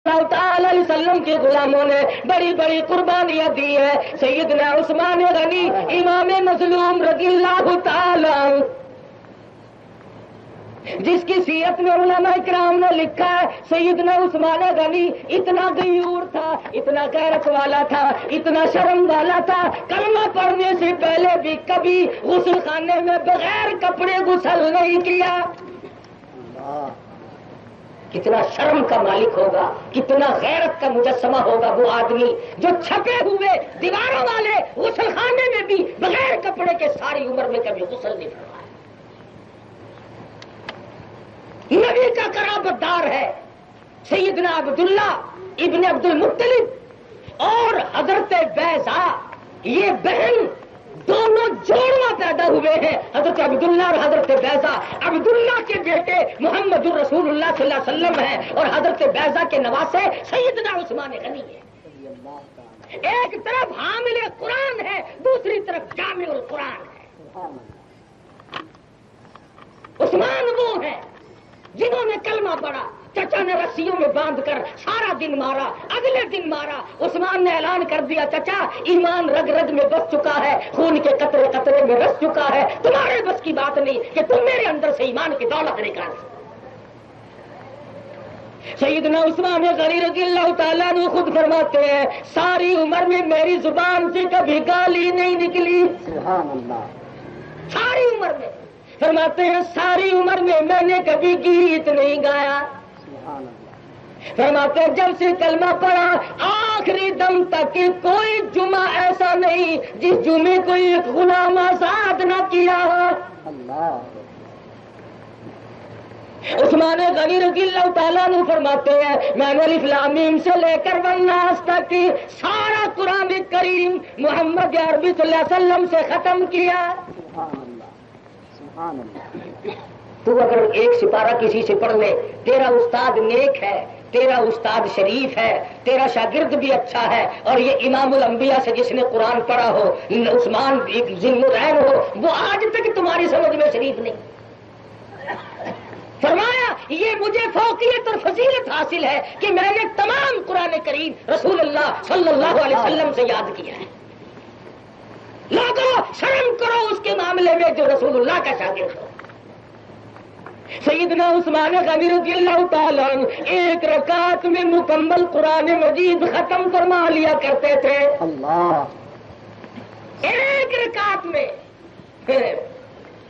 اللہ تعالی علیہ وسلم کے غلاموں نے بڑی بڑی قربانیاں دی ہیں. سیدنا عثمان غنی امام مظلوم رضی اللہ تعالی جس کی سیرت میں علماء کرام نے لکھا ہے سیدنا عثمان غنی اتنا غیور تھا, اتنا غیرت والا تھا, اتنا شرم والا تھا, کلمہ پڑھنے سے پہلے بھی کبھی غسل خانے میں بغیر کپڑے غسل نہیں کیا. کتنا شرم کا مالک ہوگا, کتنا غیرت کا مجسمہ ہوگا وہ آدمی جو چھپے ہوئے دیواروں والے غسل خانے میں بھی بغیر کپڑے کے ساری عمر میں کبھی غسل نہیں فرمایا. نبی کا قرابت دار ہے سیدنا عبداللہ ابن عبد المطلب اور حضرت بیضا, یہ بہن دونوں جوڑواں پیدا ہوئے ہیں, حضرت عبداللہ اور حضرت بیضا. عبداللہ کے بیٹے محمد الرسول اللہ صلی اللہ علیہ وسلم ہیں اور حضرت بیضا کے نواسے سیدنا عثمان غنی ہے. ایک طرف حامل قرآن ہے, دوسری طرف جامع القرآن ہے. عثمان وہ ہے جنہوں نے کلمہ پڑھا, چچا نے رسیوں میں باندھ کر سارا دن مارا, اگلے دن مارا. عثمان نے اعلان کر دیا چچا ایمان رگ رگ میں بس چکا ہے, خون کے قطرے قطرے میں رس چکا ہے, تمہارے بس کی بات نہیں کہ تم میرے اندر سے ایمان کی دولت نکال. سیدنا عثمان غنی رضی اللہ تعالیٰ نے خود فرماتے ہیں ساری عمر میں میری زبان سے کبھی گالی نہیں نکلی. سبحان اللہ. ساری عمر میں فرماتے ہیں ساری عمر میں میں نے کبھی گیت نہیں گایا. فرماتے ہیں جب سے کلمہ پڑھا آخری دم تک کوئی جمعہ ایسا نہیں جس جمعے کو ایک غلام آزاد نہ کیا ہو. عثمان غنی رضی اللہ تعالیٰ نے فرماتے ہیں میں نے الف لام میم سے لے کر والناس تک سارا قرآن کریم محمد عربی صلی اللہ علیہ وسلم سے ختم کیا. تو اگر ایک سپارہ کسی سے پڑھ لے, تیرا استاد نیک ہے, تیرا استاد شریف ہے, تیرا شاگرد بھی اچھا ہے, اور یہ امام الانبیاء سے جس نے قرآن پڑھا ہو عثمان ایک ذمہ رہن ہو, وہ آج تک تمہاری سمجھ میں شریف نہیں. فرمایا یہ مجھے فوقیت اور فضیلت حاصل ہے کہ میں نے تمام قرآن کریم رسول اللہ صلی اللہ علیہ وسلم سے یاد کیا ہے. لوگوں شرم کرو اس کے معاملے میں جو رسول اللہ کا شاگرد ہو. سیدنا عثمان غنی رضی اللہ تعالیٰ ایک رکعت میں مکمل قرآن مجید ختم فرما لیا کرتے تھے. اللہ. ایک رکعت میں.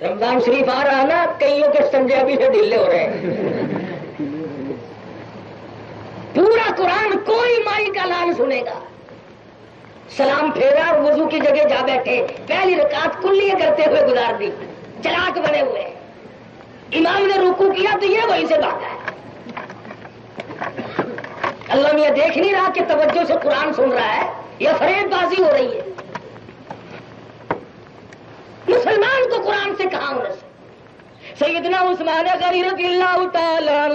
رمضان شریف آ رہا نا, کئیوں کے سنجے ابھی سے ڈھیلے ہو رہے ہیں. پورا قرآن کوئی مائی کا لال سنے گا, سلام پھیرا اور وضو کی جگہ جا بیٹھے, پہلی رکعت کلیے کرتے ہوئے گزار دی. چلاک بنے ہوئے, امام نے رکوع کیا تو یہ وہیں سے بھاگا ہے. اللہ میاں دیکھ نہیں رہا کہ توجہ سے قرآن سن رہا ہے یا فریب بازی ہو رہی ہے. مسلمان کو قرآن سے کہاں ہونا سے. سیدنا عثمان غنی رضی اللہ تعالیٰ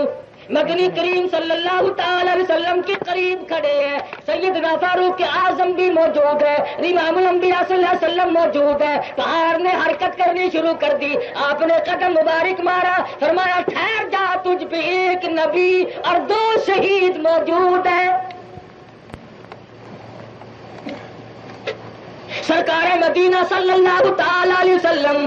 مدنی کریم صلی اللہ تعالی علیہ وسلم کے قریب کھڑے ہیں. سیدنا فاروق اعظم بھی موجود ہے, امام الانبیاء صلی اللہ علیہ وسلم موجود ہے. پہاڑ نے حرکت کرنی شروع کر دی, آپ نے قدم مبارک مارا, فرمایا ٹھہر جا, تجھ پہ ایک نبی اور 2 شہید موجود ہیں. سرکار مدینہ صلی اللہ تعالی علیہ وسلم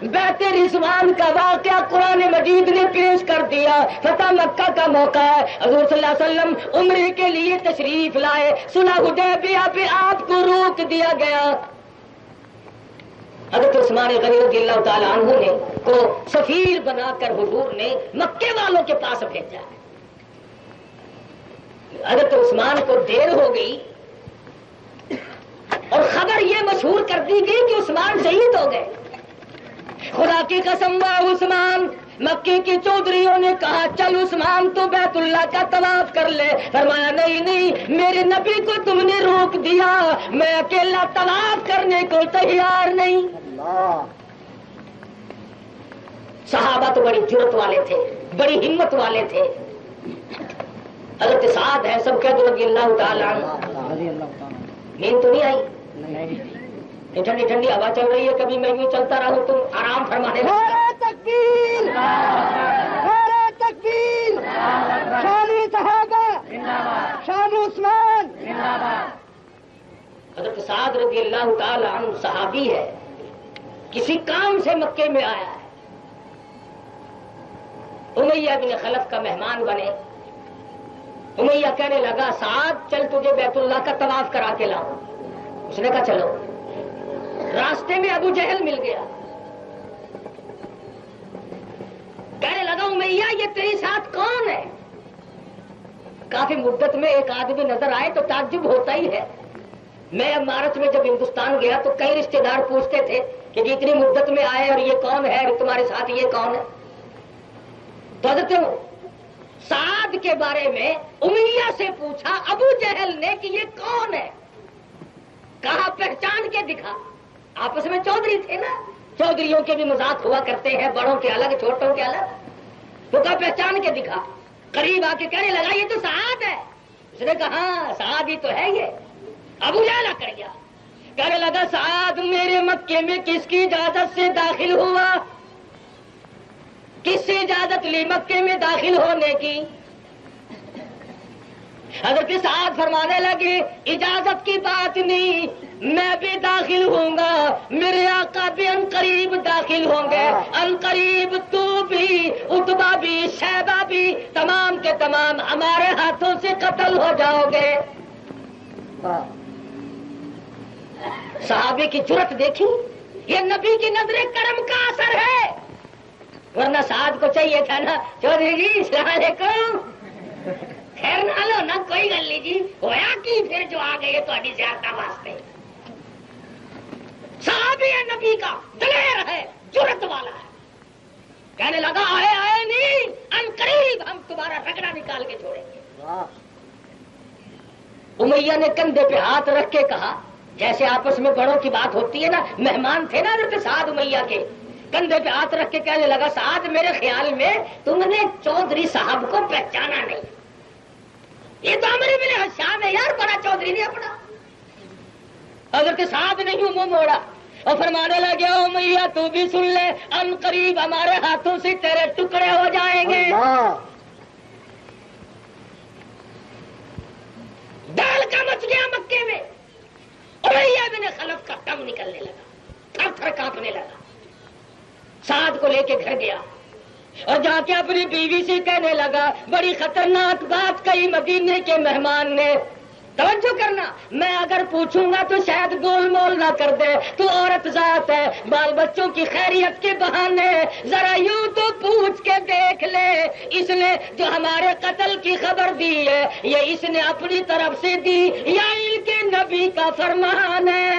بیت رضوان کا واقعہ قرآن مجید نے پیش کر دیا. فتح مکہ کا موقع ہے, حضور صلی اللہ علیہ وسلم عمرے کے لیے تشریف لائے. صلح حدیبیہ پہ آپ کو روک دیا گیا. حضرت عثمان غنی رضی اللہ تعالیٰ عنہ نے کو سفیر بنا کر حضور نے مکے والوں کے پاس بھیجا. حضرت عثمان کو دیر ہو گئی اور خبر یہ مشہور کر دی گئی کہ عثمان شہید ہو گئے. خدا کی قسم عثمان, مکے کے چودھریوں نے کہا چل عثمان تو بیت اللہ کا طواف کر لے. فرمایا نہیں نہیں, میرے نبی کو تم نے روک دیا, میں اکیلا طواف کرنے کو تیار نہیں. صحابہ تو بڑی جرت والے تھے, بڑی ہمت والے تھے. حضرت سعد ہے سب کہہ دو رضی اللہ تعالیٰ عنہ. نیند تو نہیں آئی؟ ٹھنڈی ٹھنڈی ہوا چل رہی ہے, کبھی میں یوں چلتا رہوں تم آرام فرمانے لگے. تکبیر, نعرہ تکبیر, شان صحابہ, رضی اللہ تعالی عنہ صحابی ہے، کسی کام سے مکے میں آیا ہے، امیہ بن خلف کا مہمان بنے۔ امیہ کہنے لگا سعد چل تجھے بیت اللہ کا طواف کرا کے لاؤں۔ اس نے کہا چلو۔ راستے میں ابو جہل مل گیا، کہنے لگا امیہ یہ تیرے ساتھ کون ہے؟ کافی مدت میں ایک آدمی نظر آئے تو تعجب ہوتا ہی ہے۔ میں امارت میں جب ہندوستان گیا تو کئی رشتے دار پوچھتے تھے کہ اتنی مدت میں آئے اور یہ کون ہے، تمہارے ساتھ یہ کون ہے؟ تو حضرت سعد کے بارے میں امیہ سے پوچھا ابو جہل نے کہ یہ کون ہے؟ کہا پہچان کے دکھا۔ آپس میں چودھری تھے نا، چودھریوں کے بھی مذاق ہوا کرتے ہیں، بڑوں کے الگ چھوٹوں کے الگ۔ تو کہا پہچان کے دکھا۔ قریب آ کے کہنے لگا یہ تو سعد ہے۔ اس نے کہا ہاں سعد ہی تو ہے یہ۔ ابو جہل کر گیا، کہنے لگا سعد میرے مکے میں کس کی اجازت سے داخل ہوا؟ کس سے اجازت لی مکے میں داخل ہونے کی؟ حضرت سعد فرمانے لگے اجازت کی بات نہیں، میں بھی داخل ہوں گا، میرے آقا بھی ان قریب داخل ہوں گے، ان قریب تو بھی، عتبہ بھی، شیبہ بھی، تمام کے تمام ہمارے ہاتھوں سے قتل ہو جاؤ گے۔ صحابے کی جرت دیکھی، یہ نبی کی نظر کرم کا اثر ہے، ورنہ سعد کو چاہیے تھا نا چودھری جی السلام علیکم، خیر نہ لو نا کوئی گل نہیں جی، ہویا کی پھر جو آ گئے تھوڑی زیادہ واسطے۔ صحابی ہے نبی کا، دلیر ہے، جرت والا ہے، کہنے لگا آئے آئے نہیں، ان قریب ہم تمہارا رگڑا نکال کے چھوڑیں گے۔ امیہ نے کندھے پہ ہاتھ رکھ کے کہا، جیسے آپس میں بڑوں کی بات ہوتی ہے نا، مہمان تھے نا حضرت سعد امیہ کے، کندھے پہ ہاتھ رکھ کے کہنے لگا سعد میرے خیال میں تم نے چودھری صاحب کو پہچانا نہیں، یہ تو ہمارے میرے شان ہے یار، بڑا چودھری نہیں اپنا۔ حضرت سعد نے یوں منہ موڑا اور فرمانے لگے امیہ تو بھی سن لے، ان قریب ہمارے ہاتھوں سے تیرے ٹکڑے ہو جائیں گے۔ ڈال کا مچ گیا مکے میں، امیہ بن خلف کا دم نکلنے لگا، تھر تھر کانپنے لگا۔ سعد کو لے کے گھر گیا اور جا کے اپنی بیوی سے کہنے لگا بڑی خطرناک بات کہی مدینے کے مہمان نے، توجہ کرنا، میں اگر پوچھوں گا تو شاید گول مول نہ کر دے، تو عورت ذات ہے، بال بچوں کی خیریت کے بہانے ذرا یوں تو پوچھ کے دیکھ لے، اس نے جو ہمارے قتل کی خبر دی ہے یہ اس نے اپنی طرف سے دی یا ان کے نبی کا فرمان ہے؟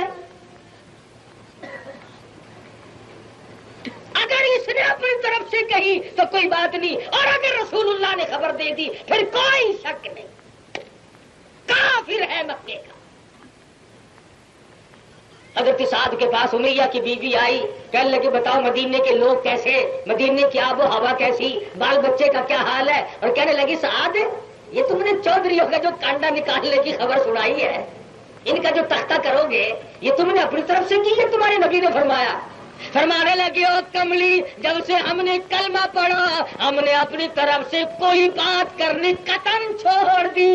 اگر اس نے اپنی طرف سے کہی تو کوئی بات نہیں، اور اگر رسول اللہ نے خبر دے دی پھر کوئی شک نہیں، کافر ہے مکے کا۔ حضرت سعد کے پاس امیہ کی بیوی آئی، کہنے لگے بتاؤ مدینے کے لوگ کیسے، مدینے کی آب و ہوا کیسی، بال بچے کا کیا حال ہے؟ اور کہنے لگی سعد یہ تم نے چودھریوں کا جو کانڈا نکالنے کی خبر سنائی ہے، ان کا جو تختہ کرو گے یہ تم نے اپنی طرف سے کی ہے، تمہارے نبی نے فرمایا؟ فرمانے لگے او کملی جب سے ہم نے کلمہ پڑھا ہم نے اپنی طرف سے کوئی بات کرنی قطعاً چھوڑ دی۔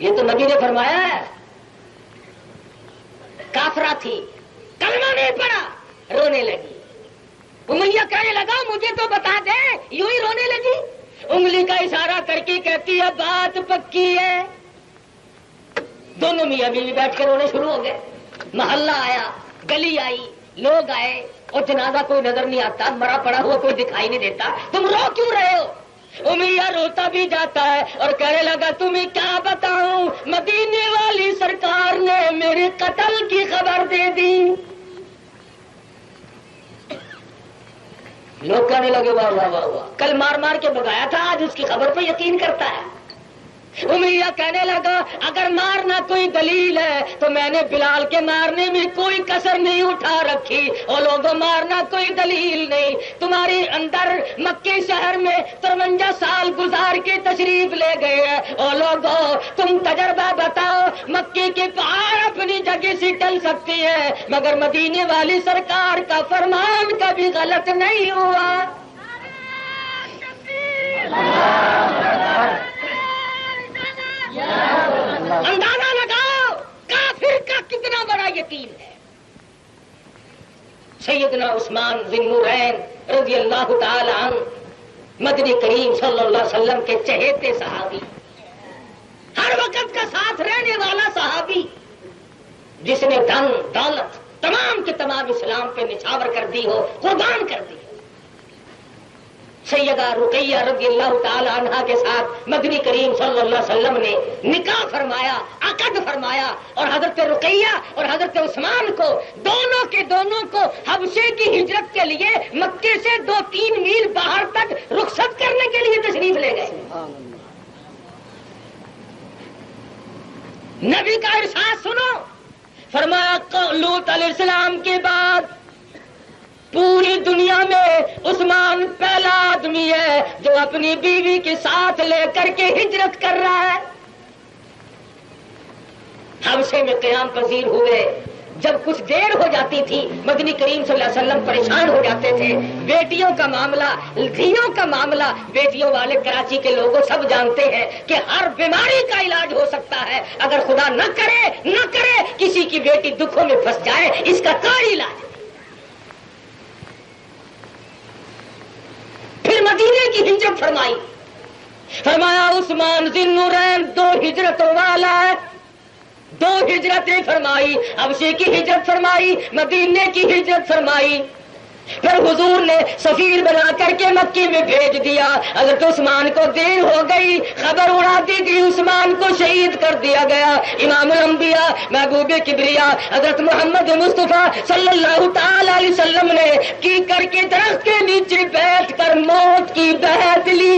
یہ تو نبی نے فرمایا ہے۔ کافرہ تھی، کلمہ نہیں پڑھا، رونے لگی۔ امیہ کہنے لگا مجھے تو بتا دے، یوں ہی رونے لگی، انگلی کا اشارہ کر کے کہتی ہے بات پکی ہے۔ دونوں میاں بیوی بیٹھ کے رونے شروع ہو گئے۔ محلہ آیا، گلی آئی، لوگ آئے، اور جنازہ کوئی نظر نہیں آتا، مرا پڑا ہوا کوئی دکھائی نہیں دیتا، تم رو کیوں رہے ہو؟ امیہ روتا بھی جاتا ہے اور کہنے لگا تمہیں کیا بتاؤں، مدینے والی سرکار نے میرے قتل کی خبر دے دی۔ لوگ کہنے لگے واہ واہ واہ واہ، کل مار مار کے بگایا تھا آج اس کی خبر پہ یقین کرتا ہے۔ امیہ کہنے لگا اگر مارنا کوئی دلیل ہے تو میں نے بلال کے مارنے میں کوئی کسر نہیں اٹھا رکھی، اور لوگوں مارنا کوئی دلیل نہیں، تمہارے اندر مکے شہر میں 53 سال گزار کے تشریف لے گئے ہیں، اور لوگوں تم تجربہ بتاؤ، مکے کے پہاڑ اپنی جگہ سے ٹل سکتی ہے مگر مدینے والی سرکار کا فرمان کبھی غلط نہیں ہوا۔ اندازہ لگا سیدنا عثمان ذی النورین رضی اللہ تعالی عنہ مدنی کریم صلی اللہ علیہ وسلم کے چہیتے صحابی، ہر وقت کا ساتھ رہنے والا صحابی، جس نے دھن دولت تمام کے تمام اسلام پہ نچھاور کر دی ہو، قربان کر دی ہو۔ سیدہ رقیہ رضی اللہ تعالی عنہا کے ساتھ مدنی کریم صلی اللہ علیہ وسلم نے نکاح فرمایا، عقد فرمایا، اور حضرت رقیہ اور حضرت عثمان کو دونوں کو حبشے کی ہجرت کے لیے مکے سے 2-3 میل باہر تک رخصت کرنے کے لیے تشریف لے گئے۔ نبی کا ارشاد سنو، فرمایا لوط علیہ السلام کے بعد پوری دنیا میں عثمان پہلا آدمی ہے جو اپنی بیوی کے ساتھ لے کر کے ہجرت کر رہا ہے۔ حبشے میں قیام پذیر ہوئے، جب کچھ دیر ہو جاتی تھی مدنی کریم صلی اللہ علیہ وسلم پریشان ہو جاتے تھے۔ بیٹیوں کا معاملہ، دھیوں کا معاملہ، بیٹیوں والے کراچی کے لوگوں سب جانتے ہیں کہ ہر بیماری کا علاج ہو سکتا ہے، اگر خدا نہ کرے کسی کی بیٹی دکھوں میں پھنس جائے، اس کا کوئی علاج نہیں۔ پھر مدینے کی ہجرت فرمائی، فرمایا عثمان ذی النورین 2 ہجرتوں والا ہے، 2 ہجرتیں فرمائی، حبشے کی ہجرت فرمائی، مدینے کی ہجرت فرمائی۔ پھر حضور نے سفیر بنا کر کے مکی میں بھیج دیا۔ حضرت عثمان کو دیر ہو گئی، خبر اڑا دی گئی، عثمان کو شہید کر دیا گیا۔ امام الانبیاء محبوب کبریا حضرت محمد مصطفیٰ صلی اللہ تعالی علیہ وسلم نے کی کر کے درخت کے نیچے بیٹھ کر موت کی بیعت لی۔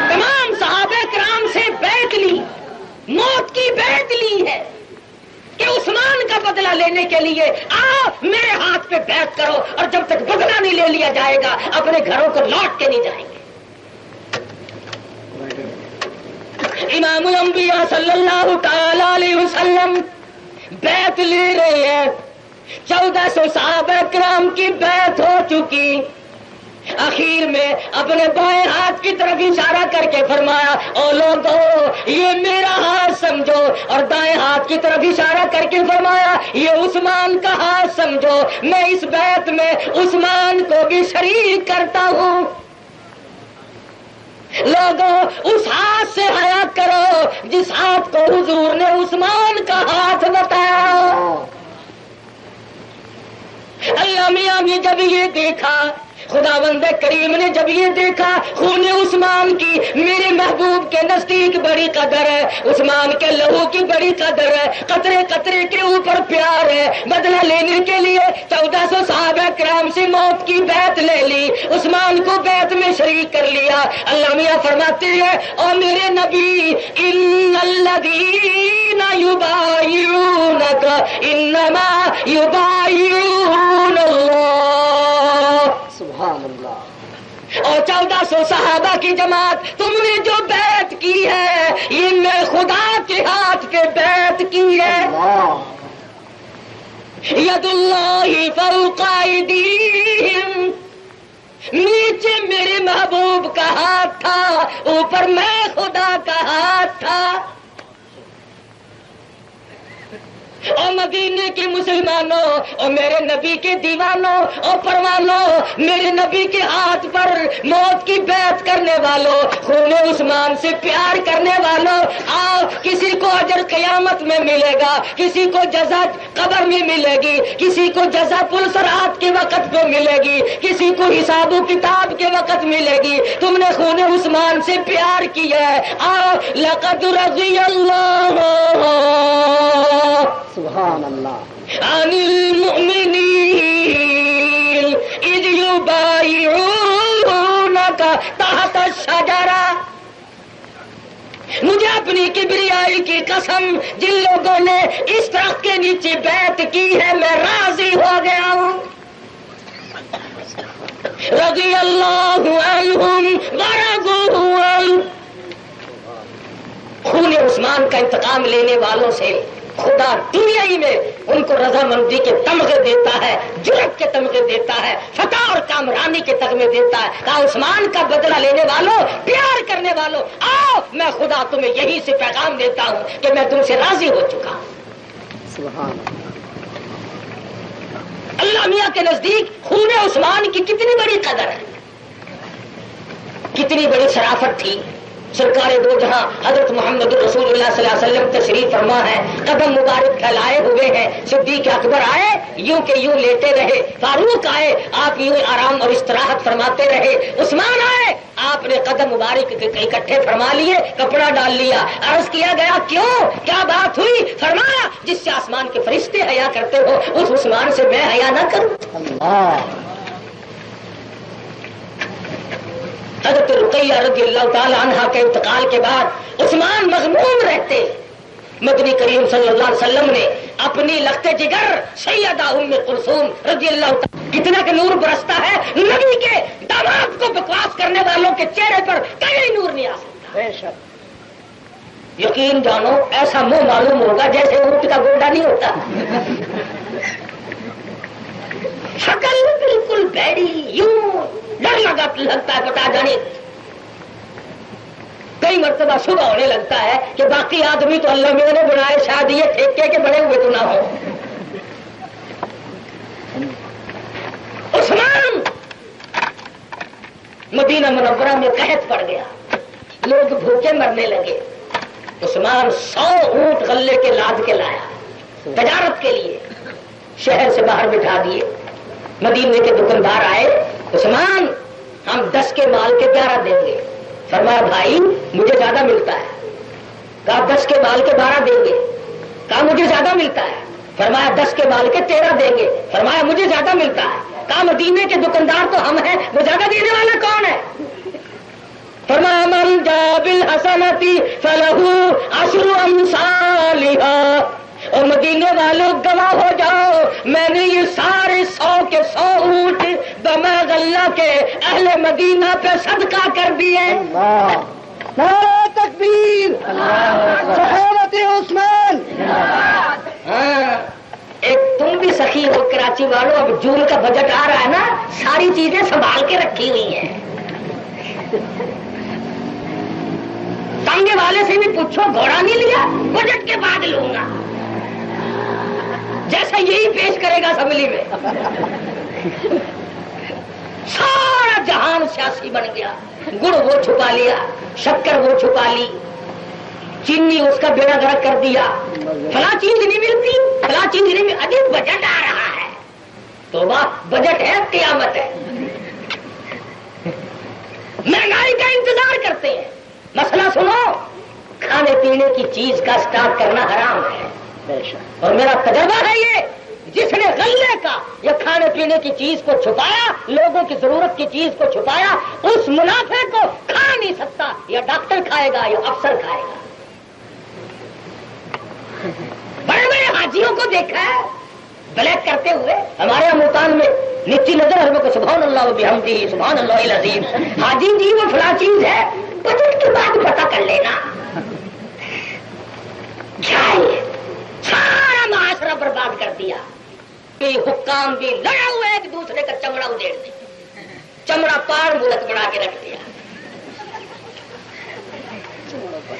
تمام صحابہ کرام سے بیعت لی، موت کی بیعت لی ہے کہ عثمان کا بدلہ لینے کے لیے آؤ میرے ہاتھ پہ بیعت کرو، اور جب تک بدلہ نہیں لے لیا جائے گا اپنے گھروں کو لوٹ کے نہیں جائیں گے۔ امام الانبیاء صلی اللہ تعالی علیہ وسلم بیعت لے رہے ہیں، 1400 صحابہ کرام کی بیعت ہو چکی۔ اخیر میں اپنے بائیں ہاتھ کی طرف اشارہ کر کے فرمایا او لوگو یہ میرا ہاتھ سمجھو، اور دائیں ہاتھ کی طرف اشارہ کر کے فرمایا یہ عثمان کا ہاتھ سمجھو، میں اس بیعت میں عثمان کو بھی شریک کرتا ہوں۔ لوگوں اس ہاتھ سے حیا کرو جس ہاتھ کو حضور نے عثمان کا ہاتھ بتایا۔ اللہ میاں نے جب یہ دیکھا، خداوند کریم نے جب یہ دیکھا خون عثمان کی میرے محبوب کے نزدیک بڑی قدر ہے، عثمان کے لہو کی بڑی قدر ہے، قطرے قطرے کے اوپر پیار ہے، بدلہ لینے کے لیے 1400 صحابہ کرام سے موت کی بیعت لے لی، عثمان کو بیعت میں شریک کر لیا۔ اللہ میاں فرماتے ہیں او میرے نبی ان الذین یبایعونک انما یبایعون اللہ۔ سبحان اللہ۔ اور 1400 صحابہ کی جماعت تم نے جو بیعت کی ہے یہ میں خدا کے ہاتھ پہ بیعت کی ہے۔ ید اللہ فوق ایدیہم، نیچے میرے محبوب کا ہاتھ تھا، اوپر میں خدا کا ہاتھ تھا۔ اور مدینے کے مسلمانوں اور میرے نبی کے دیوانوں اور پروانوں، میرے نبی کے ہاتھ پر موت کی بیعت کرنے والوں، خون عثمان سے پیار کرنے والوں، آؤ کسی کو اجر قیامت میں ملے گا، کسی کو جزا قبر میں ملے گی، کسی کو جزا پلسرات کے وقت پہ ملے گی، کسی کو حساب و کتاب کے وقت ملے گی۔ تم نے خون عثمان سے پیار کیا ہے، آؤ لقد رضی اللہ سبحان اللہ عن المؤمنین اذ یبایعونک تحت الشجرہ۔ مجھے اپنی کبریائی کی قسم، جن لوگوں نے اس درخت کے نیچے بیعت کی ہے میں راضی ہو گیا ہوں۔ رضی اللہ عنہم ورضوا عنہ۔ خون عثمان کا انتقام لینے والوں سے خدا دنیا ہی میں ان کو رضامندی کے تمغے دیتا ہے، جرأت کے تمغے دیتا ہے، فتح اور کامرانی کے تمغے دیتا ہے. کہا عثمان کا بدلہ لینے والوں، پیار کرنے والوں، آؤ میں خدا تمہیں یہی سے پیغام دیتا ہوں کہ میں تم سے راضی ہو چکا ہوں. سبحان اللہ میاں کے نزدیک خون عثمان کی کتنی بڑی قدر ہے، کتنی بڑی شرافت تھی. سرکار دو جہاں حضرت محمد رسول اللہ صلی اللہ علیہ وسلم تشریف فرما ہے، قدم مبارک پھیلائے ہوئے ہیں. صدیق اکبر آئے یوں کہ یوں لیٹے رہے، فاروق آئے آپ یوں آرام اور استراحت فرماتے رہے، عثمان آئے آپ نے قدم مبارک اکٹھے فرما لیے، کپڑا ڈال لیا. عرض کیا گیا کیوں، کیا بات ہوئی؟ فرمایا جس سے آسمان کے فرشتے حیا کرتے ہو اس عثمان سے میں حیا نہ کروں. اللہ. حضرت رقیہ رضی اللہ تعالی عنہا کے انتقال کے بعد عثمان مغموم رہتے. مدنی کریم صلی اللہ علیہ وسلم نے اپنی لخت جگر سیدہ ام کلثوم رضی اللہ تعالی، کتنا کہ نور برستا ہے، نبی کے داماد کو بکواس کرنے والوں کے چہرے پر کہیں نور نہیں آ سکتا. بے شک. یقین جانو ایسا منہ معلوم ہوگا جیسے اونٹ کا گوڈا نہیں ہوتا. شکل بالکل بیڑی، یوں ڈر لگتا ہے پتا جانے. کئی مرتبہ صبح ہونے لگتا ہے کہ باقی آدمی تو اللہ میں نے بنائے، شاید یہ ٹھیکے کے بڑے ہوئے تو نہ ہو. عثمان مدینہ منورہ میں قحط پڑ گیا، لوگ بھوکے مرنے لگے. عثمان 100 اونٹ غلے کے لاد کے لایا تجارت کے لیے، شہر سے باہر بٹھا دیے. مدینے کے دکاندار آئے، عثمان ہم 10 کے مال کے 11 دیں گے. فرمایا بھائی مجھے زیادہ ملتا ہے. کہا 10 کے مال کے 12 دیں گے. کہا مجھے زیادہ ملتا ہے. فرمایا 10 کے مال کے 13 دیں گے. فرمایا مجھے زیادہ ملتا ہے. کہا مدینے کے دکاندار تو ہم ہیں، وہ زیادہ دینے والا کون ہے؟ فرمایا من جاء بالحسنۃ فلہ عشر امثالها. اور مدینے والوں گواہ ہو جاؤ، میں نے یہ سارے 100 کے 100 اونٹ بما غلہ کے اہل مدینہ پہ صدقہ کر دیے. نعرہ تکبیر، صحابت عثمان. ہاں ایک تم بھی سخی ہو کراچی والوں، اب جون کا بجٹ آ رہا ہے نا، ساری چیزیں سنبھال کے رکھی ہوئی ہیں. تانگے والے سے بھی پوچھو گھوڑا نہیں لیا، بجٹ کے بعد لوں گا، جیسا یہی پیش کرے گا اسمبلی میں. سارا جہان سیاسی بن گیا. گڑ وہ چھپا لیا، شکر وہ چھپا لی، چینی اس کا بیڑا گرک کر دیا. فلاں چیز نہیں ملتی، فلاں چیز نہیں ملتی. ابھی بجٹ آ رہا ہے تو واہ، بجٹ ہے قیامت ہے. مہنگائی کا انتظار کرتے ہیں. مسئلہ سنو، کھانے پینے کی چیز کا اسٹاک کرنا حرام ہے. اور میرا تجربہ ہے یہ، جس نے غلے کا یا کھانے پینے کی چیز کو چھپایا، لوگوں کی ضرورت کی چیز کو چھپایا، اس منافع کو کھا نہیں سکتا. یا ڈاکٹر کھائے گا یا افسر کھائے گا. بڑے بڑے حاجیوں کو دیکھا ہے بلیک کرتے ہوئے. ہمارے یہاں ملتان میں نیچی نظر ہر کو سبحان اللہ و بحمدہ سبحان اللہ العظیم. حاجی جی وہ فلاں چیز ہے، بجٹ کے بعد پتہ کر لینا. سارا معاشرہ برباد کر دیا. حکام بھی لڑا ہوا ہے ایک دوسرے کا چمڑا ادھیڑ دے، چمڑا پاڑ ملک بنا کے رکھ دیا.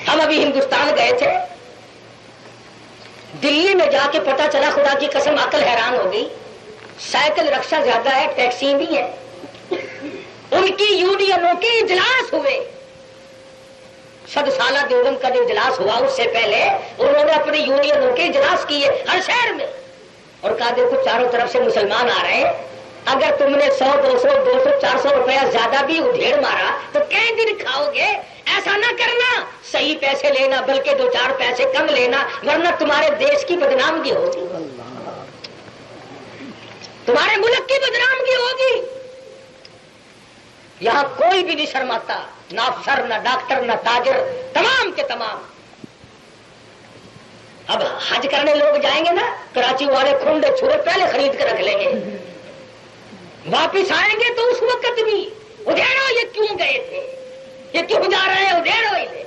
ہم ابھی ہندوستان گئے تھے، دلی میں جا کے پتا چلا، خدا کی قسم عقل حیران ہو گئی. سائیکل رکشا زیادہ ہے، ٹیکسی بھی ہے. ان کی یونینوں کے اجلاس ہوئے. 100 سالہ دیوبند کا جو اجلاس ہوا اس سے پہلے انہوں نے اپنے یونینوں کے اجلاس کیے ہر شہر میں، اور کہا دیکھو چاروں طرف سے مسلمان آ رہے ہیں، اگر تم نے 100 200 400 روپیہ زیادہ بھی ادھیڑ مارا تو کئی دن کھاؤ گے. ایسا نہ کرنا، صحیح پیسے لینا، بلکہ 2-4 پیسے کم لینا، ورنہ تمہارے دیش کی بدنامگی ہوگی، تمہارے ملک کی بدنامگی ہوگی. یہاں کوئی بھی نہیں شرماتا، نہ افسر نہ ڈاکٹر نہ تاجر، تمام کے تمام. اب حج کرنے لوگ جائیں گے نا، کراچی والے کھنڈے چھرے پہلے خرید کر رکھ لیں گے. واپس آئیں گے تو اس وقت بھی ادھیڑو یہ کیوں گئے تھے، یہ کیوں جا رہے ہیں، ادھیڑو ہی لے.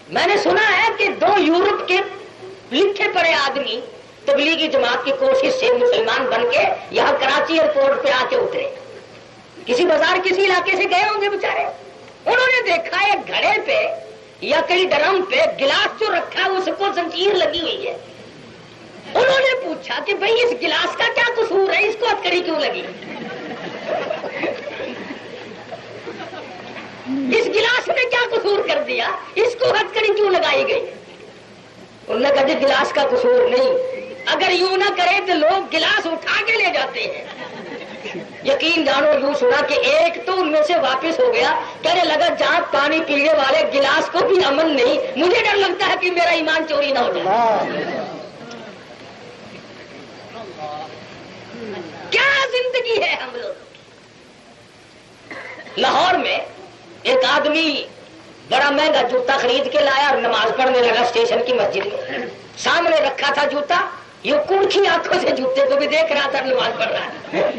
میں نے سنا ہے کہ 2 یورپ کے لکھے پڑے آدمی تبلیغی جماعت کی کوشش سے مسلمان بن کے یہاں کراچی ایئرپورٹ پہ آ کے اترے. کسی بازار کسی علاقے سے گئے ہوں گے بیچارے. انہوں نے دیکھا ایک گھڑے پہ یا کئی ڈرم پہ گلاس جو رکھا ہے اس کو زنجیر لگی ہوئی ہے. انہوں نے پوچھا کہ بھئی اس گلاس کا کیا قصور ہے, اس کو ہتھکڑی کیوں لگی؟ اس گلاس نے کیا قصور کر دیا, اس کو ہتھکڑی کیوں لگائی گئی؟ انہوں نے کہا جی گلاس کا قصور نہیں, اگر یوں نہ کرے تو لوگ گلاس اٹھا کے لے جاتے ہیں. یقین جانو یوں سنا کہ ایک تو ان میں سے واپس ہو گیا, کہنے لگا جہاں پانی پینے والے گلاس کو بھی امن نہیں, مجھے ڈر لگتا ہے کہ میرا ایمان چوری نہ ہو جائے. کیا زندگی ہے ہم لوگ. لاہور میں ایک آدمی بڑا مہنگا جوتا خرید کے لایا اور نماز پڑھنے لگا اسٹیشن کی مسجد میں. سامنے رکھا تھا جوتا, یہ کونکھی آنکھوں سے جوتے کو بھی دیکھ رہا تھا, نماز پڑھ رہا ہے.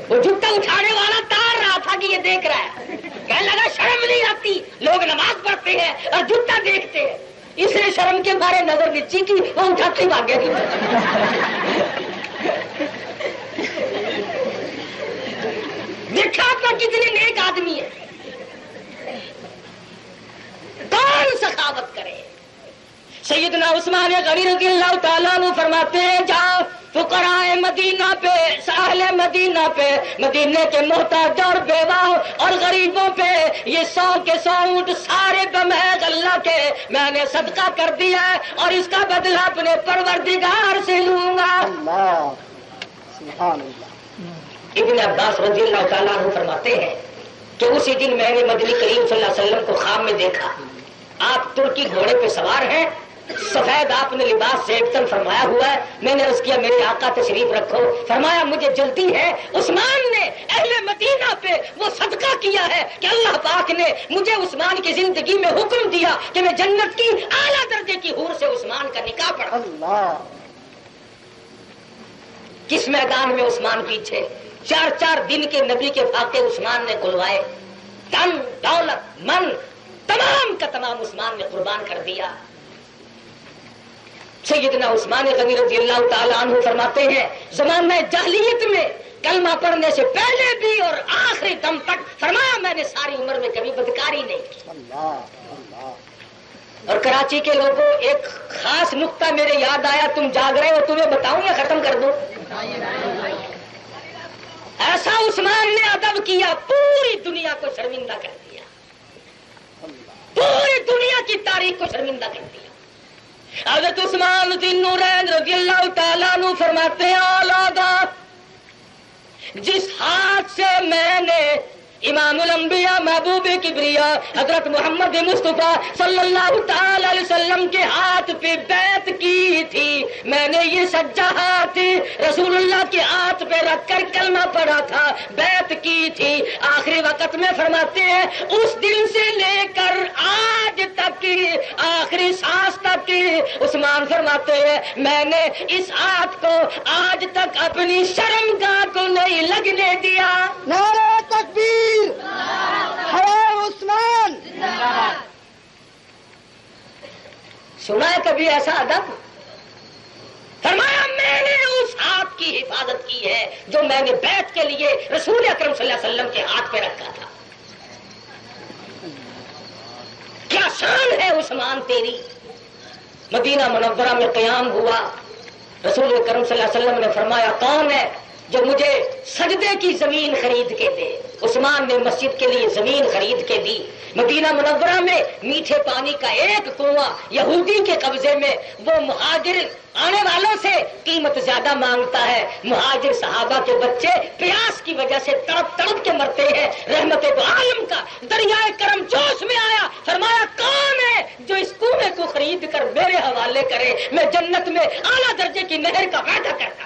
وہ جوتا اٹھانے والا تار رہا تھا کہ یہ دیکھ رہا ہے. کہنے لگا شرم نہیں آتی, لوگ نماز پڑھتے ہیں اور جوتا دیکھتے ہیں. اس نے شرم کے بارے نظر نیچی کی, وہ اٹھاتے ہی بھاگ گیا. دیکھا تو کتنے نیک آدمی ہیں. کون سخاوت کرے. سیدنا عثمان غنی رضی اللہ تعالیٰ عنہ فرماتے ہیں جا فقراء مدینہ پہ, ساحل مدینہ پہ, مدینے کے محتاج اور بیوہ اور غریبوں پہ یہ 100 کے 100 اونٹ سارے بمحض اللہ کے میں نے صدقہ کر دیا ہے اور اس کا بدلہ اپنے پروردگار سے لوں گا. اللہ سبحان اللہ. ابن عباس رضی اللہ تعالیٰ عنہ فرماتے ہیں کہ اسی دن میں نے مدنی کریم صلی اللہ علیہ وسلم کو خواب میں دیکھا. آپ ترکی گھوڑے پہ سوار ہیں, سفید آپ نے لباس سے ایک تن فرمایا ہوا ہے. میں نے عرض کیا میرے آقا تشریف رکھو. فرمایا مجھے جلدی ہے. عثمان نے اہل مدینہ پہ وہ صدقہ کیا ہے کہ اللہ پاک نے مجھے عثمان کی زندگی میں حکم دیا کہ میں جنت کی اعلیٰ درجے کی حور سے عثمان کا نکاح پڑھا. اللہ. کس میدان میں عثمان پیچھے, 4 دن کے نبی کے فاقے عثمان نے کھلوائے. تن دولت من تمام کا تمام عثمان نے قربان کر دیا. سیدنا عثمان غنی رضی اللہ تعالیٰ عنہ فرماتے ہیں زمانہ جاہلیت میں کلمہ پڑھنے سے پہلے بھی اور آخری دم تک فرمایا میں نے ساری عمر میں کبھی بدکاری نہیں کی. اور کراچی کے لوگوں ایک خاص نقطہ میرے یاد آیا, تم جاگ رہے ہو, تمہیں بتاؤں یا ختم کر دوں؟ ایسا عثمان نے ادب کیا, پوری دنیا کو شرمندہ کر دیا, پوری دنیا کی تاریخ کو شرمندہ کر دیا. حضرت عثمان ذی نورین رضی اللہ تعالیٰ عنہ فرماتے ہیں اولادا جس ہاتھ سے میں نے امام الانبیاء محبوب کبریا حضرت محمد مصطفیٰ صلی اللہ تعالی علیہ وسلم کے ہاتھ پہ بیعت کی تھی, میں نے یہ سجا ہاتھ رسول اللہ کے ہاتھ پہ رکھ کر کلمہ پڑھا تھا, بیعت کی تھی. آخری وقت میں فرماتے ہیں اس دن سے لے کر آج تک آخری سانس تک عثمان فرماتے ہیں میں نے اس ہاتھ کو آج تک اپنی شرمگاہ کو نہیں لگنے دیا. نعرہ تکبیر, حیا عثمان. سنا ہے کبھی ایسا ادب؟ فرمایا میں نے اس ہاتھ کی حفاظت کی ہے جو میں نے بیعت کے لیے رسول اکرم صلی اللہ علیہ وسلم کے ہاتھ پہ رکھا تھا. کیا شان ہے عثمان تیری. مدینہ منورہ میں قیام ہوا, رسول اکرم صلی اللہ علیہ وسلم نے فرمایا کون ہے جو مجھے سجدے کی زمین خرید کے دے. عثمان نے مسجد کے لیے زمین خرید کے دی. مدینہ منورہ میں میٹھے پانی کا ایک کنواں یہودی کے قبضے میں, وہ مہاجر آنے والوں سے قیمت زیادہ مانگتا ہے. مہاجر صحابہ کے بچے پیاس کی وجہ سے تڑپ تڑپ کے مرتے ہیں. رحمت دو عالم کا دریائے کرم جوش میں آیا, فرمایا کون ہے جو اس کنویں کو خرید کر میرے حوالے کرے, میں جنت میں اعلیٰ درجے کی نہر کا وعدہ کرتا.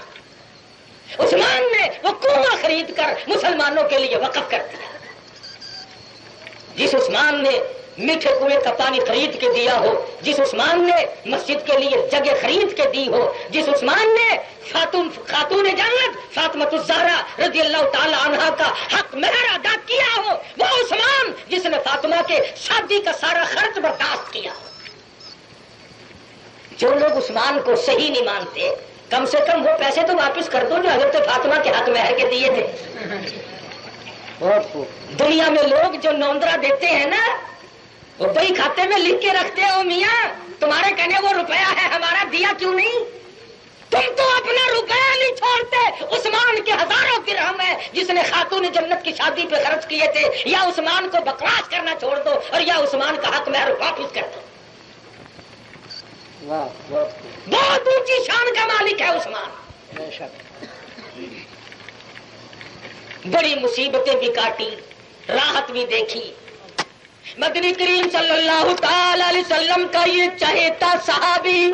عثمان نے وہ کنواں خرید کر مسلمانوں کے لیے وقف کر دیا. جس عثمان نے میٹھے کنویں کا پانی خرید کے دیا ہو, جس عثمان نے مسجد کے لیے جگہ خرید کے دی ہو, جس عثمان نے خاتون جنت فاطمۃ الزہرا رضی اللہ تعالی عنہا کا حق مہر ادا کیا ہو, وہ عثمان جس نے فاطمہ کے شادی کا سارا خرچ برداشت کیا. جو لوگ عثمان کو صحیح نہیں مانتے کم سے کم وہ پیسے تو واپس کر دو جو حضرت فاطمہ کے حق مہر کے دیے تھے. دنیا میں لوگ جو نوندرا دیتے ہیں نا وہ بئی کھاتے میں لکھ کے رکھتے ہو میاں تمہارے کہنے وہ روپیہ ہے ہمارا دیا کیوں نہیں. تم تو اپنا روپیہ نہیں چھوڑتے. عثمان کے ہزاروں درہم ہے جس نے خاتون جنت کی شادی پہ خرچ کیے تھے. یا عثمان کو بکواس کرنا چھوڑ دو اور یا عثمان کا حق مہر واپس کر دو. بہت اونچی شان کا مالک ہے عثمان. بڑی مصیبتیں بھی کاٹی راحت بھی دیکھی. مدنی کریم صلی اللہ تعالی علیہ وسلم کا یہ چہیتا صحابی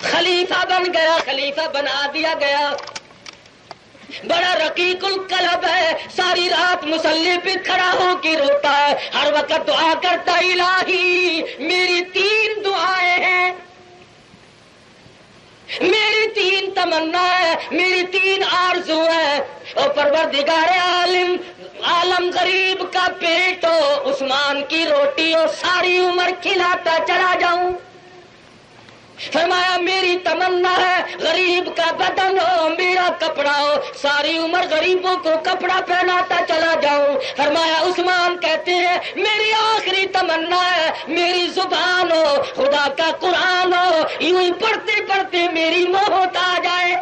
خلیفہ بن گیا, خلیفہ بنا دیا گیا. بڑا رقیق القلب ہے. ساری رات مصلی پہ کھڑا ہو کے روتا ہے. ہر وقت دعا کرتا الہی میری 3 دعائیں ہیں, میری 3 تمنا ہے, میری 3 آرزو ہے. اور پروردگار عالم غریب کا پیٹ ہو, عثمان کی روٹی ہو, ساری عمر کھلاتا چلا جاؤں. فرمایا میری تمنا ہے غریب کا بدن ہو, میرا کپڑا ہو, ساری عمر غریبوں کو کپڑا پہناتا چلا جاؤں. فرمایا عثمان کہتے ہیں میری آخری تمنا ہے میری زبان ہو, خدا کا قرآن ہو, یوں ہی پڑھتے پڑھتے میری موت آ جائے.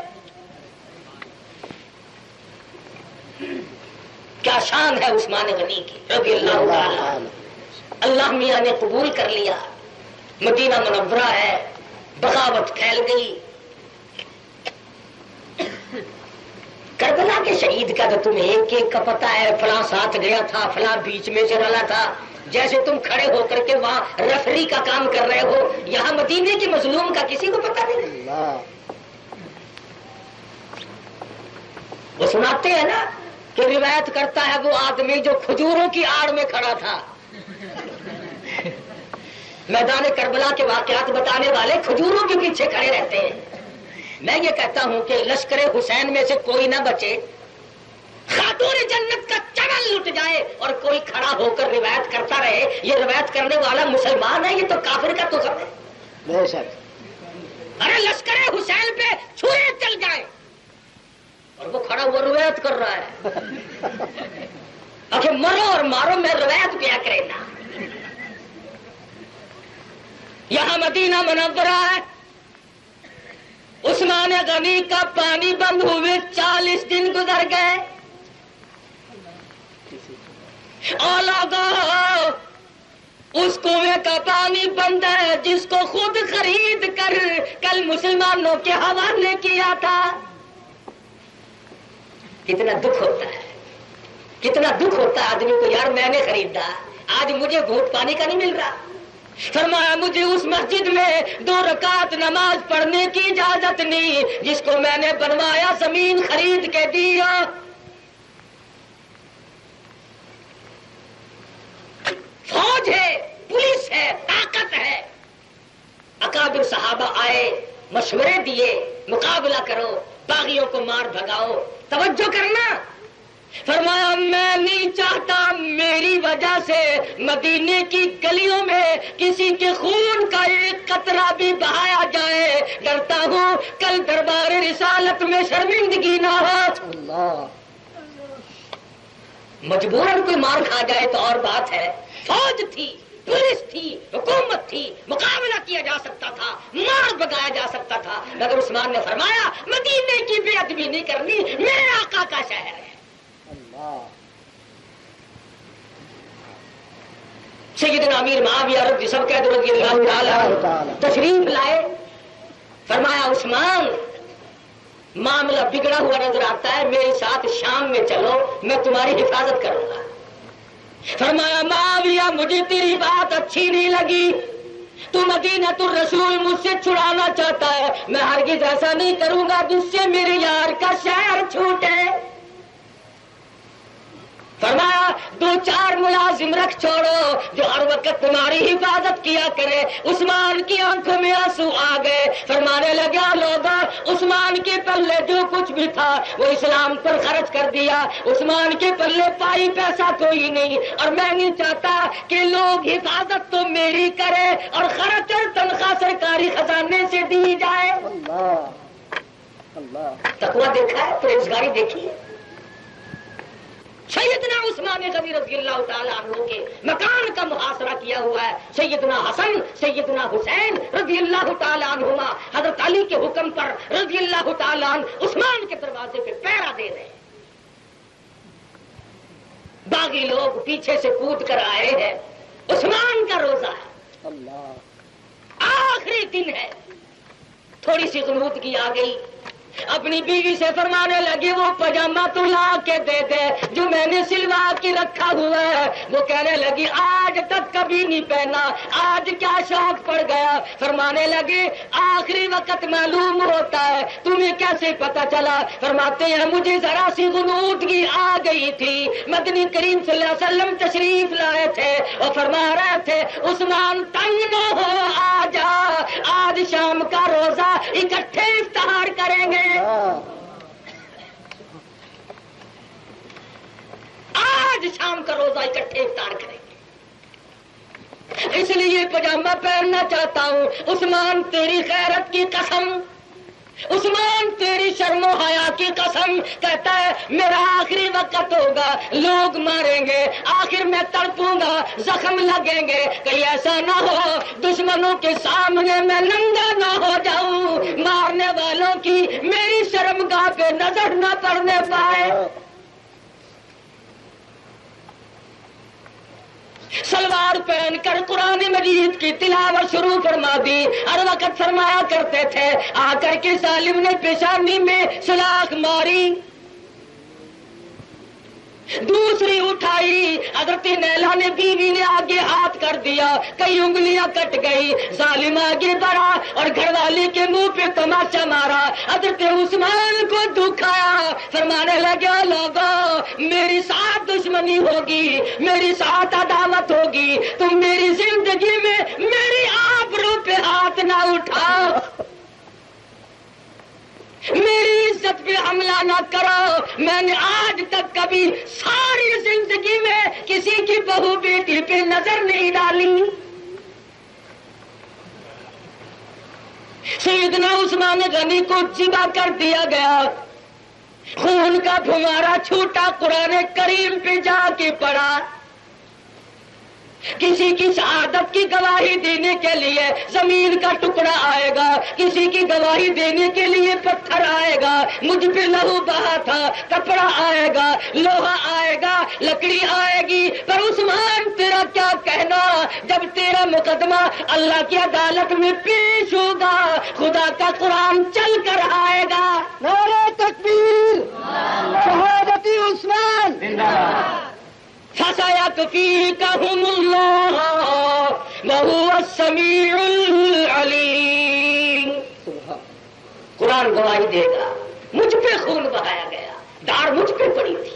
کیا شان ہے عثمان غنی کی رضی اللہ تعالی. اللہ میاں نے قبول کر لیا. مدینہ منورہ ہے, بغاوت پھیل گئی. کربلا کے شہید کا تو تمہیں ایک کا پتہ ہے, فلاں ساتھ گیا تھا, فلاں بیچ میں سے رلا تھا. جیسے تم کھڑے ہو کر کے وہاں ریفری کا کام کر رہے ہو, یہاں مدینے کے مظلوم کا کسی کو پتہ نہیں. وہ سناتے ہیں نا کہ روایت کرتا ہے وہ آدمی جو کھجوروں کی آڑ میں کھڑا تھا. میدان کربلا کے واقعات بتانے والے کھجوروں کے پیچھے کھڑے رہتے ہیں. میں یہ کہتا ہوں کہ لشکر حسین میں سے کوئی نہ بچے, خاتون جنت کا چمن لٹ جائے اور کوئی کھڑا ہو کر روایت کرتا رہے یہ روایت کرنے والا مسلمان ہے, یہ تو کافر کا تو سب ہے. بے شک. ارے لشکر حسین پہ چھرے چل جائے اور وہ کھڑا ہوا روایت کر رہا ہے. آخر مرو اور مارو, میں روایت کیا کرے نا. یہاں مدینہ منورہ ہے. عثمان غنی کا پانی بند ہوئے 40 دن گزر گئے. اس کنویں کا پانی بند ہے جس کو خود خرید کر کل مسلمانوں کے حوالے کیا تھا. کتنا دکھ ہوتا ہے, کتنا دکھ ہوتا ہے آدمی کو, یار میں نے خریدا, آج مجھے گھونٹ پانی کا نہیں مل رہا. فرمایا مجھے اس مسجد میں 2 رکعت نماز پڑھنے کی اجازت نہیں جس کو میں نے بنوایا, زمین خرید کے دیا. فوج ہے, پولیس ہے, طاقت ہے. اکابر صحابہ آئے, مشورے دیے, مقابلہ کرو, باغیوں کو مار بھگاؤ. توجہ کرنا. فرمایا میں نہیں چاہتا میری وجہ سے مدینے کی گلیوں میں کسی کے خون کا ایک قطرہ بھی بہایا جائے. ڈرتا ہوں کل دربار رسالت میں شرمندگی نہ ہو. مجبوراً کوئی مار کھا جائے تو اور بات ہے. فوج تھی, پولیس تھی, حکومت تھی, مقابلہ کیا جا سکتا تھا, مار بگایا جا سکتا تھا. مگر عثمان نے فرمایا مدینے کی بے ادبی نہیں کرنی, میرے آقا کا شہر ہے. سیدنا امیر معاویہ رضی سب کہہ رضی اللہ تعالی تشریف لائے. فرمایا عثمان معاملہ بگڑا ہوا نظر آتا ہے, میرے ساتھ شام میں چلو, میں تمہاری حفاظت کروں گا. فرمایا معاویہ مجھے تیری بات اچھی نہیں لگی, تو مدینہ الرسول مجھ سے چھڑانا چاہتا ہے, میں ہرگز ایسا نہیں کروں گا جس سے میرے یار کا شہر چھوٹے. فرمایا 2-4 ملازم رکھ چھوڑو جو ہر وقت تمہاری حفاظت کیا کرے. عثمان کی آنکھوں میں آنسو آ گئے. فرمانے لگا لوگوں عثمان کے پلے جو کچھ بھی تھا وہ اسلام پر خرچ کر دیا. عثمان کے پلے پائی پیسہ کوئی نہیں اور میں نہیں چاہتا کہ لوگ حفاظت تو میری کرے اور خرچ اور تنخواہ سرکاری خزانے سے دی جائے. تقویٰ دیکھا ہے, پرہیزگاری دیکھی ہے. سیدنا عثمان غنی رضی اللہ تعالیٰ عنہ کے مکان کا محاصرہ کیا ہوا ہے. سیدنا حسن سیدنا حسین رضی اللہ تعالیٰ عنہما حضرت علی کے حکم پر رضی اللہ تعالیٰ عنہ عثمان کے دروازے پہ پہرا دے رہے ہیں. باغی لوگ پیچھے سے کود کر آئے ہیں. عثمان کا روزہ ہے, آخری دن ہے. تھوڑی سی غنودگی آ گئی. اپنی بیوی سے فرمانے لگی وہ پاجامہ تو لا کے دے دے جو میں نے سلوا کے رکھا ہوا ہے. وہ کہنے لگی آج تک کبھی نہیں پہنا, آج کیا شوق پڑ گیا. فرمانے لگے آخری وقت معلوم ہوتا ہے, تمہیں کیسے پتا چلا. فرماتے ہیں مجھے ذرا سی غنودگی آ گئی تھی. مدنی کریم صلی اللہ علیہ وسلم تشریف لائے تھے اور فرما رہے تھے عثمان تنگ نہ ہو, آ جا, آج شام کا روزہ اکٹھے افطار کریں گے. آج شام کا روزہ اکٹھے افطار کریں گے. اس لیے پاجامہ پہننا چاہتا ہوں. عثمان تیری غیرت کی قسم, عثمان تیری شرم و حیا کی قسم, کہتا ہے میرا آخری وقت ہوگا, لوگ ماریں گے, آخر میں تڑپوں گا, زخم لگیں گے, کہیں ایسا نہ ہو دشمنوں کے سامنے میں ننگا نہ ہو جاؤں, مارنے والوں کی میری شرمگاہ پہ نظر نہ پڑنے پائے. سلوار پہن کر قرآن مجید کی تلاوت شروع فرما دی. ہر وقت فرمایا کرتے تھے آ کر کے ظالم نے پیشانی میں سلاخ ماری, دوسری اٹھائی. حضرت نیلا نے بیوی نے آگے ہاتھ کر دیا, کئی انگلیاں کٹ گئی. ظالم آگے بڑھا اور گھر والے کے منہ پہ تماچا مارا. حضرت عثمان کو دکھایا. فرمانے لگا لوگوں میری ساتھ دشمنی ہوگی, میری ساتھ عداوت ہوگی, تم میری زندگی میں میری آبرو پہ ہاتھ نہ اٹھاؤ, میری عزت پہ حملہ نہ کرو. میں نے آج تک کبھی ساری زندگی میں کسی کی بہو بیٹی پہ نظر نہیں ڈالی. سیدنا عثمان غنی کو ذبح کر دیا گیا. خون کا پھوارا چھوٹا قرآن کریم پہ جا کے پڑا. کسی کی شہادت کی گواہی دینے کے لیے زمین کا ٹکڑا آئے گا, کسی کی گواہی دینے کے لیے پتھر آئے گا. مجھ پہ لہو بہا تھا, کپڑا آئے گا, لوہا آئے گا, لکڑی آئے گی, پر عثمان تیرا کیا کہنا جب تیرا مقدمہ اللہ کی عدالت میں پیش ہوگا, خدا کا قرآن چل کر آئے گا. نعرہ تکبیر, شہادتی عثمان فَسَيَكْفِيكَهُمُ اللَّهُ وَهُوَ السَّمِيعُ الْعَلِيمُ. قرآن گواہی دے گا. مجھ پہ خون بہایا گیا, دار مجھ پہ پڑی تھی,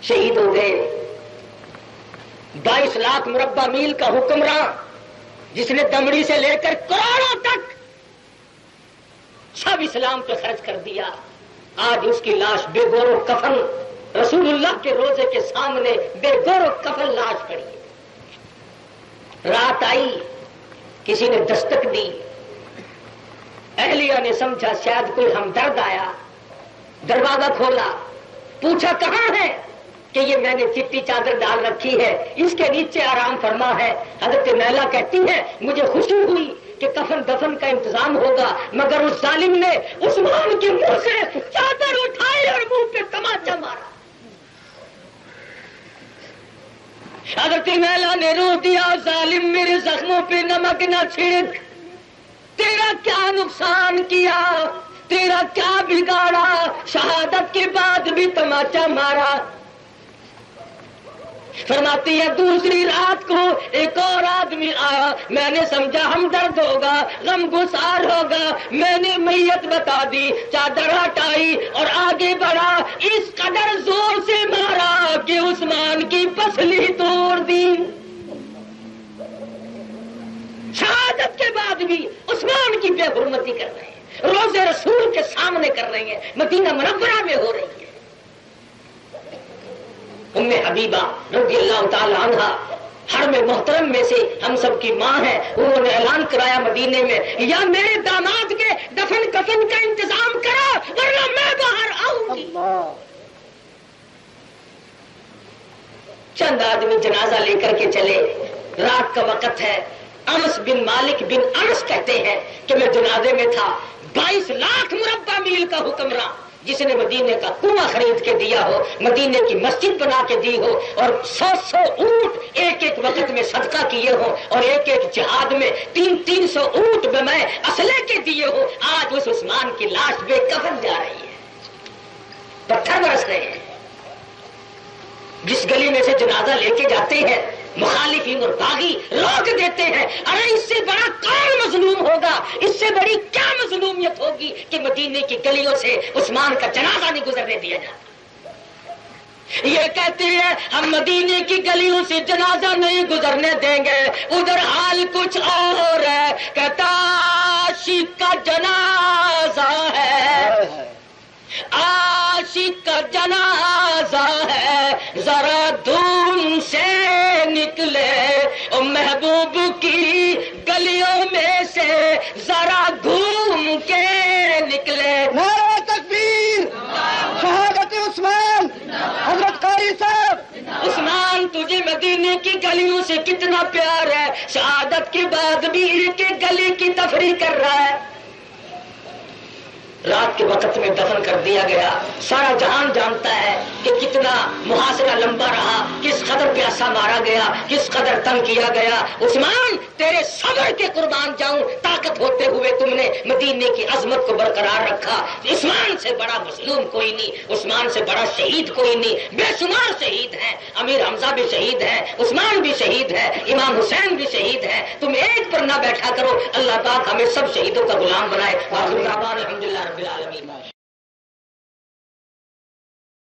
شہید ہو گئے. 22 لاکھ مربع میل کا حکمراں جس نے دمڑی سے لے کر کروڑوں تک سب اسلام پہ خرچ کر دیا, آج اس کی لاش بے گور و کفن رسول اللہ کے روزے کے سامنے بے گور و کفن لاش پڑی. رات آئی, کسی نے دستک دی, اہلیہ نے سمجھا شاید کوئی ہمدرد آیا, دروازہ کھولا, پوچھا کہاں ہے, کہ یہ میں نے چٹی چادر ڈال رکھی ہے, اس کے نیچے آرام فرما ہے. حضرت نیلا کہتی ہے مجھے خوشی ہوئی کہ کفن دفن کا انتظام ہوگا, مگر اس ظالم نے عثمان کے منہ سے چادر اٹھائی اور منہ پہ تماچا مارا. حضرت نیلا نے رو دیا, ظالم میرے زخموں پہ نمک نہ چھڑک, تیرا کیا نقصان کیا, تیرا کیا بگاڑا, شہادت کے بعد بھی تماچا مارا. فرماتی ہے دوسری رات کو ایک اور آدمی آیا, میں نے سمجھا ہمدرد ہوگا, غم گسار ہوگا, میں نے میت بتا دی, چادر ہٹائی اور آگے بڑھا, اس قدر زور سے مارا اصلی طور دین. شہادت کے بعد بھی عثمان کی بے حرمتی کر رہے ہیں، روزے رسول کے سامنے کر رہے ہیں، مدینہ منورہ میں ہو رہی ہے. ام حبیبہ رضی اللہ تعالی عنہا حرم محترم میں سے ہم سب کی ماں ہے، انہوں نے اعلان کرایا مدینے میں، یا میرے داماد کے دفن کفن کا انتظام کرو ورنہ میں باہر آؤں گی. چند آدمی جنازہ لے کر کے چلے، رات کا وقت ہے. انس بن مالک بن انس کہتے ہیں کہ میں جنازے میں تھا. 22 لاکھ مربع میل کا حکمراں جس نے مدینے کا کنواں خرید کے دیا ہو، مدینے کی مسجد بنا کے دی ہو، اور 100 اونٹ ایک ایک وقت میں صدقہ کیے ہو، اور ایک ایک جہاد میں 300 اونٹ میں اسلحے کے دیے ہو، آج اس عثمان کی لاش بے کفن جا رہی ہے، پتھر برس رہے ہیں. جس گلی میں سے جنازہ لے کے جاتے ہیں مخالفین اور باغی روک دیتے ہیں. ارے اس سے بڑا کون مظلوم ہوگا، اس سے بڑی کیا مظلومیت ہوگی کہ مدینے کی گلیوں سے عثمان کا جنازہ نہیں گزرنے دیا جاتا. یہ کہتے ہیں ہم مدینے کی گلیوں سے جنازہ نہیں گزرنے دیں گے، ادھر حال کچھ اور ہے. کہتا عاشق کا جنازہ ہے، عاشق کا جنازہ ہے، ذرا دھوم سے نکلے او محبوب کی گلیوں میں سے ذرا گھوم کے نکلے. نعرہ تکبیر، شہادت عثمان. حضرت قاری صاحب، عثمان تجھے مدینے کی گلیوں سے کتنا پیار ہے، شہادت کے بعد بھی ایک ایک گلی کی تفریح کر رہا ہے. رات کے وقت میں دفن کر دیا گیا. سارا جہان جانتا ہے کہ کتنا محاصرہ لمبا رہا، کس قدر پیاسا مارا گیا، کس قدر تنگ کیا گیا. عثمان تیرے صبر کے قربان جاؤں، طاقت ہوتے ہوئے تم نے مدینے کی عظمت کو برقرار رکھا. عثمان سے بڑا مظلوم کوئی نہیں، عثمان سے بڑا شہید کوئی نہیں. بے شمار شہید ہیں، امیر حمزہ بھی شہید ہے، عثمان بھی شہید ہے، امام حسین بھی شہید ہے. تم ایک پر نہ بیٹھا کرو. اللہ پاک ہمیں سب شہیدوں کا غلام بنائے. الحمدللہ رب العالمین.